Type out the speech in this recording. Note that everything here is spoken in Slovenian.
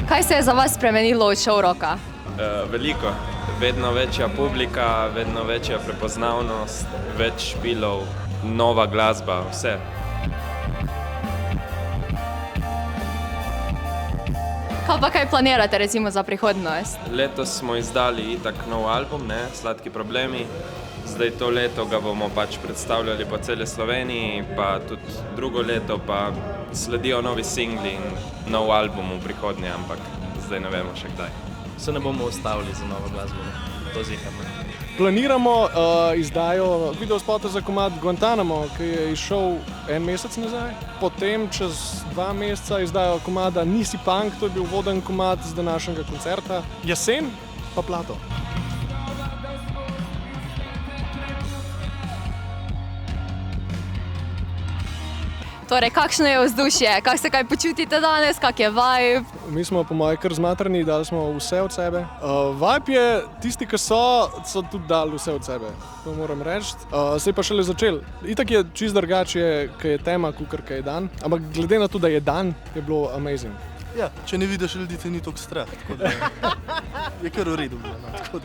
Kaj se je za vas spremenilo od Show Rocka? Veliko. Vedno večja publika, vedno večja prepoznavnost, več špilov, nova glasba, vse. Kaj planirate recimo za prihodnost? Letos smo izdali itak nov album, Sladki problemi. Zdaj to leto ga bomo pač predstavljali po celi Sloveniji, pa tudi drugo leto pa sledijo novi singli in nov album v prihodnje, ampak zdaj ne vemo še kdaj. Se ne bomo ustavili za novo glasbo, to zihamo. Planiramo izdajo videospota za komad Guantanamo, ki je izšel en mesec nazaj. Potem čez 2 meseca izdajo komada Nisi punk, to je bil voden komad z današnjega koncerta. Jesen pa Plato. Torej, kakšno je vzdušje? Kako se kaj počutite danes? Kak je vibe? Mi smo po moje kar zmatrani, dali smo vse od sebe. Vibe je, tisti, ki so tudi dali vse od sebe, to moram reči. Se je pa šele začel. Itak je čist drugače, ki je tema, kakor je dan. Ampak glede na to, da je dan, je bilo amazing. Ja, če ne vidiš ljudi, te ni toliko strah. Je kar v redu bilo.